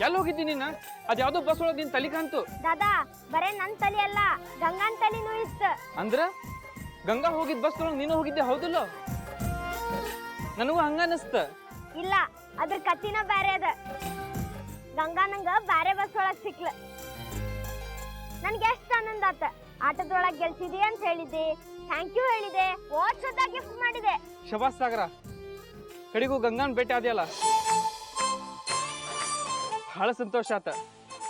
ಎಲ್ಲಿ ಹೋಗಿದ್ದಿ ನೀನ? ಅದ್ಯಾವ್ದೋ ಬಸ್ ಒಳಗೆ ನಿನ್ ತಲಿ ಕಾಣ್ತು. ದಾದಾ ಬರೇ ನನ್ ತಲಿ ಅಲ್ಲ, ಗಂಗಾನ್ ತಲಿನೂ ಇತ್ತು. ಅಂದ್ರ ಗಂಗಾ ಹೋಗಿದ್ ಬಸ್ ಒಳಗೆ ನೀನು ಹೋಗಿದ್ದೆ ಹೌದಿಲ್ಲ? ನನಗೂ ಹಂಗ ಅನಿಸ್ತ. ಇಲ್ಲ, ಅದ್ರ ಕತ್ತಿನ ಬ್ಯಾರೆ ಅದ. ಗಂಗಾ ನಂಗ ಬ್ಯಾರೆ ಬಸ್ ಒಳಗ್ ಸಿಕ್ಲ. ನನ್ಗೆ ಎಷ್ಟ್ ಆನಂದ ಆತ. ಆಟದೊಳಗ್ ಗೆಲ್ಸಿದಿ ಅಂತ ಹೇಳಿದ್ದೆ, ಥ್ಯಾಂಕ್ ಯು ಹೇಳಿದೆ, ವಾಚ್ ಗಿಫ್ಟ್ ಮಾಡಿದೆ. ಶಬಾಸ್ ಸಾಗರ, ಕಡೆಗೂ ಗಂಗಾನ್ ಭೇಟಿ ಆದ್ಯಲ್ಲ, ಬಹಳ ಸಂತೋಷ ಆತ.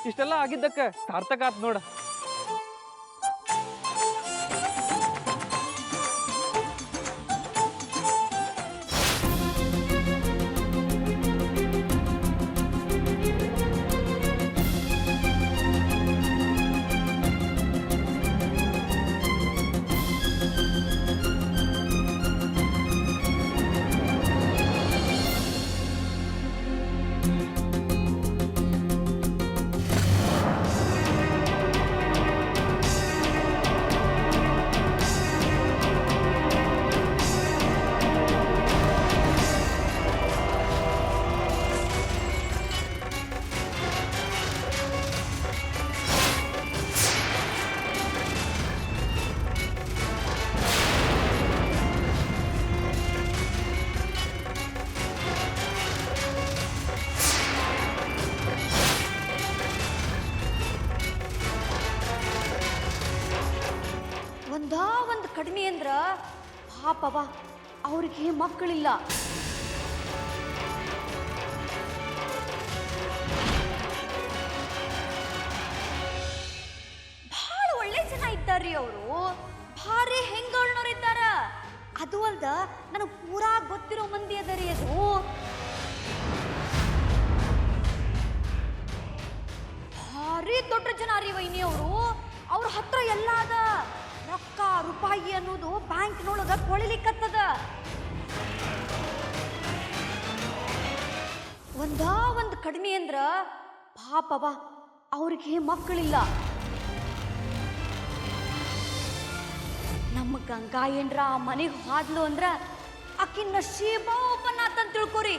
ಇಷ್ಟೆಲ್ಲ ಆಗಿದ್ದಕ್ಕ ಸಾರ್ಥಕ ಆತ್ ನೋಡ. ಒಂದು ಕಡಿಮೆ ಅಂದ್ರ ಪಾಪವ ಅವ್ರಿಗೆ ಮಕ್ಕಳಿಲ್ಲ. ಬಹಳ ಒಳ್ಳೆ ಜನ ಇದ್ದಾರ್ರಿ ಅವರು, ಭಾರಿ ಹೆಂಗಳನವ್ರು ಇದ್ದಾರ. ಅದು ಅಲ್ದ ನನಗೆ ಪೂರಾ ಗೊತ್ತಿರೋ ಮಂದಿ ಅದರಿ. ಅದು ಭಾರಿ ದೊಡ್ಡ ಜನ ರೀ ವೈನಿ ಅವರು. ಅವ್ರ ಹತ್ರ ಎಲ್ಲ ಅದ. ರೊಕ್ಕ ರೂಪಾಯಿ ಅನ್ನೋದು ಬ್ಯಾಂಕ್ನೊಳಗ ಕೊಳಿಲಿಕ್ಕತ್ತದ. ಒಂದು ಕಡಿಮೆ ಅಂದ್ರ ಪಾಪವ ಅವ್ರಿಗೆ ಮಕ್ಕಳಿಲ್ಲ. ನಮ್ಮ ಗಂಗಾ ಏನ್ರ ಆ ಮನೆಗೆ ಹಾದ್ಲು ಅಂದ್ರ ಆಕಿನ ನಶೀಬ ಓಪನ್ ಆತಂತ ತಿಳ್ಕೊರಿ.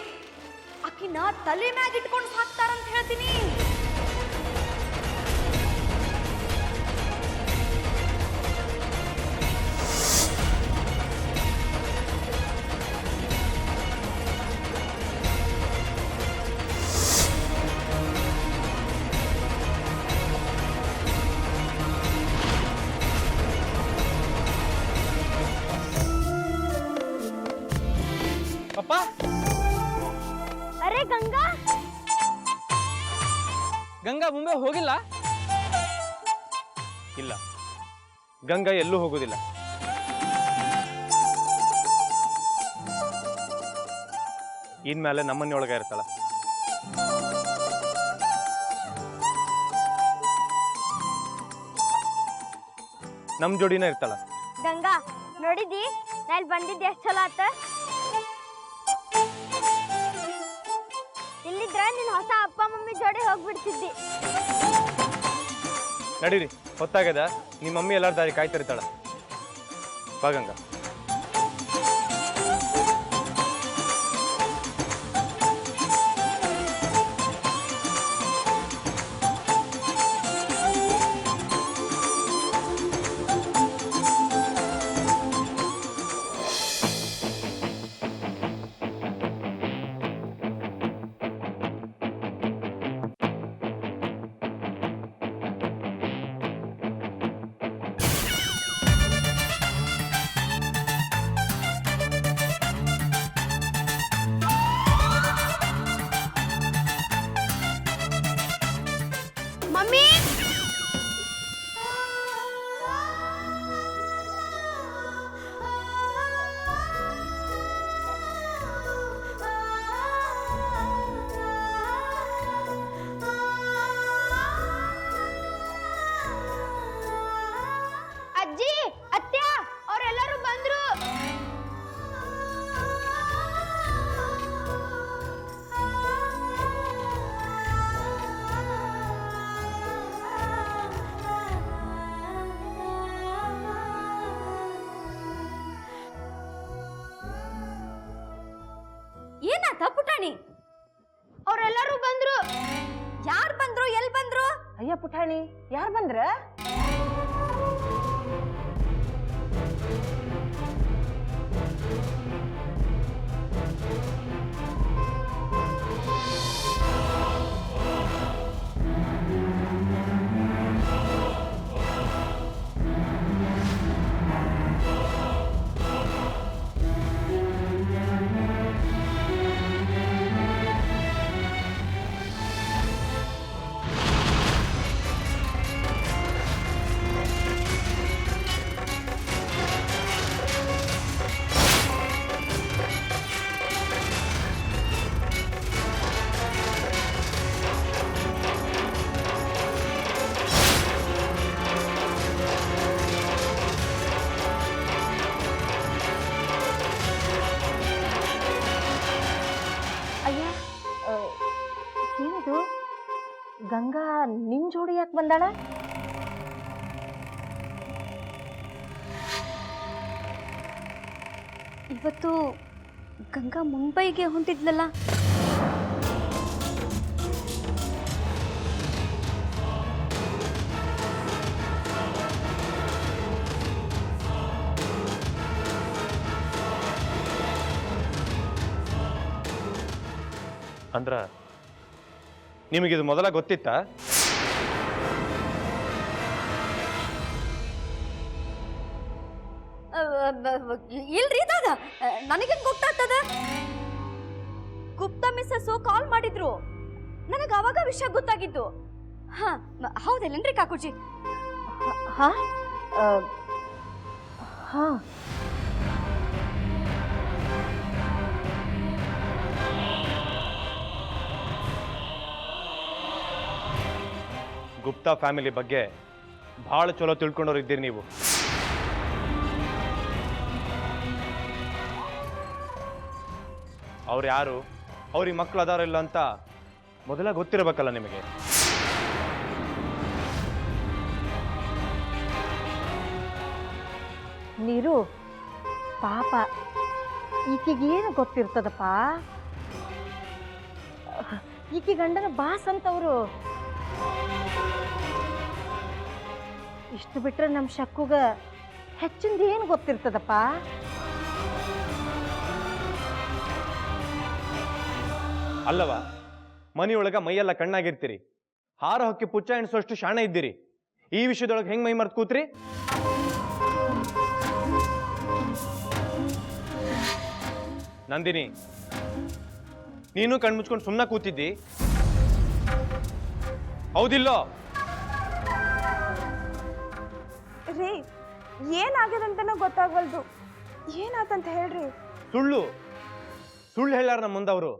ಆಕಿನ ತಲೆ ಮ್ಯಾಗ ಇಟ್ಕೊಂಡು ಸಾಕ್ತಾರಂತ ಹೇಳ್ತೀನಿ. ಅಪ್ಪ, ಅರೆ ಗಂಗಾ, ಗಂಗಾ ಮುಂಬೈ ಹೋಗಿಲ್ಲ? ಇಲ್ಲ, ಗಂಗಾ ಎಲ್ಲೂ ಹೋಗೋದಿಲ್ಲ. ಇನ್ಮೇಲೆ ನಮ್ಮನೆಯೊಳಗ ಇರ್ತಾಳ. ನಮ್ ಜೋಡಿನ ಇರ್ತಾಳ. ಗಂಗಾ ನೋಡಿದಿ, ನಾ ಇಲ್ಲಿ ಬಂದಿದ್ದೆ ಎಷ್ಟು ಚಲೋ ಆತ. ಇಲ್ಲಿದ್ರ ನಿನ್ ಹೊಸ ಅಪ್ಪ ಮಮ್ಮಿ ಜೋಡಿ ಹೋಗ್ಬಿಡ್ತಿದ್ದಿ. ನಡೀರಿ, ಹೊತ್ತಾಗದ. ನಿಮ್ಮ ಮಮ್ಮಿ ಎಲ್ಲಾರ ದಾರಿ ಕಾಯ್ತಿರ್ತಾಳ. ಬಾ ಗಂಗಾ. ಮಮ್ಮಿ, ಅಜ್ಜಿ, ಅತ್ಯ ಅವರೆಲ್ಲರೂ ಬಂದ್ರು. ಏನಾತ ಪುಟಾಣಿ? ಅವರೆಲ್ಲರೂ ಬಂದ್ರು. ಅಯ್ಯ ಪುಟಾಣಿ ಯಾರು ಬಂದ್ರ? ಏನದು ಗಂಗಾ ನಿನ್ ಜೋಡಿ ಯಾಕೆ ಬಂದಾಳ? ಇವತ್ತು ಗಂಗಾ ಮುಂಬೈಗೆ ಹೊಂಟಿದ್ಲಲ್ಲ. ಅಂದ್ರ ನಿಮಗಿದು ಮೊದಲ ಗೊತ್ತಿತ್ತಾ? ಇಲ್ರಿ ಇದಾಗ ನನಗೇನ್ ಗೊತ್ತಾಗ್ತದ? ಗುಪ್ತಾ ಮಿಸ್ಸಸ್ ಕಾಲ್ ಮಾಡಿದ್ರು, ನನಗ ಅವಾಗ ವಿಷಯ ಗೊತ್ತಾಗಿದ್ದು. ಹಾ ಹೌದಲ್ಲೇನ್ರಿ ಕಾಕುಜಿ? ಹಾ ಹಾ ಗುಪ್ತಾ ಫ್ಯಾಮಿಲಿ ಬಗ್ಗೆ ಭಾಳ ಚಲೋ ತಿಳ್ಕೊಂಡವ್ರು ಇದ್ದೀರಿ ನೀವು. ಅವ್ರು ಯಾರು, ಅವ್ರಿಗೆ ಮಕ್ಕಳು ಅದಾರಿಲ್ಲ ಅಂತ ಮೊದಲ ಗೊತ್ತಿರಬೇಕಲ್ಲ ನಿಮಗೆ. ನೀರು ಪಾಪ ಈಕಿಗೇನು ಗೊತ್ತಿರ್ತದಪ್ಪ. ಈಕಿ ಗಂಡನ ಬಾಸ್ ಅಂತವ್ರು. ಇಷ್ಟು ಬಿಟ್ರೆ ನಮ್ಮ ಶಕ್ಕುಗ ಹೆಚ್ಚಿಂದ ಏನು ಗೊತ್ತಿರ್ತದಪ್ಪ. ಅಲ್ಲವ, ಮನೆಯೊಳಗ ಮೈಯೆಲ್ಲ ಕಣ್ಣಾಗಿರ್ತೀರಿ, ಹಾರ ಹೊಕ್ಕಿ ಪುಚ್ಚ ಎಣಿಸೋಷ್ಟು ಶಾಣೆ ಇದ್ದೀರಿ. ಈ ವಿಷಯದೊಳಗೆ ಹೆಂಗ್ ಮೈ ಮರ್ತ್ ಕೂತ್ರಿ? ನಂದಿನಿ, ನೀನು ಕಣ್ಮುಚ್ಕೊಂಡು ಸುಮ್ಮನೆ ಕೂತಿದ್ದಿ, ಹೌದಿಲ್ಲೋ? ರೀ ಏನಾಗ್ಯದಂತನೂ ಗೊತ್ತಾಗವಲ್ದು. ಏನಾತಂತ ಹೇಳ್ರಿ. ಸುಳ್ಳು ಹೇಳಾರ ನಮ್ಮ ಮುಂದವರು.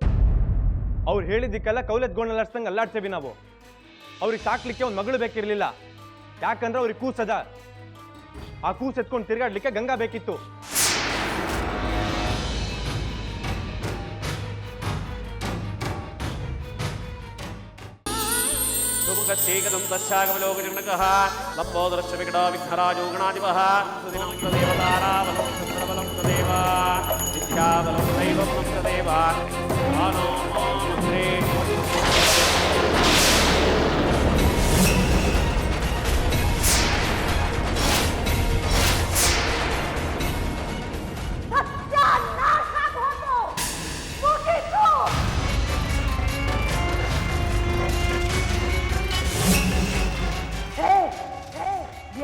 ಅವ್ರು ಹೇಳಿದ್ದಕ್ಕೆಲ್ಲ ಕೌಲೆತ್ಗೊಂಡು ಅಲ್ಲಾಡ್ಸಂಗೆ ಅಲ್ಲಾಡ್ಸೇವಿ ನಾವು. ಅವ್ರಿಗೆ ಸಾಕ್ಲಿಕ್ಕೆ ಒಂದು ಮಗಳು ಬೇಕಿರ್ಲಿಲ್ಲ, ಯಾಕಂದ್ರೆ ಅವ್ರಿಗೆ ಕೂಸದ. ಆ ಕೂಸ್ ಎತ್ಕೊಂಡು ತಿರ್ಗಾಡ್ಲಿಕ್ಕೆ ಗಂಗಾ ಬೇಕಿತ್ತು. ಗಚ್ಚೇಕದಂ ತಸ್ಯಾಗಮಲೋಕಜನಕಃ ಲಂಬೋದರಶ್ಚ ವಿಕಟೋ ವಿಘ್ನರಾಜೋ ಗಣಾಧಿಪಃ ಸುದಿನಂ ತದೇವತಾರಾಬಲಂ ಚಂದ್ರಬಲಂ ತದೇವ ವಿದ್ಯಾಬಲಂ ದೈವಬಲಂ ತದೇವ ಆನೋ ಮಂತ್ರೇ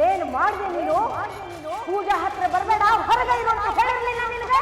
ಏನು ಮಾಡಿದೆ ನೀನು? ಪೂಜಾ ಹತ್ರ ಬರಬೇಡ, ಹೊರಗೆ ಇರೋ ಹೇಳಿರ್ಲಿಲ್ಲ ನಿನಗೆ?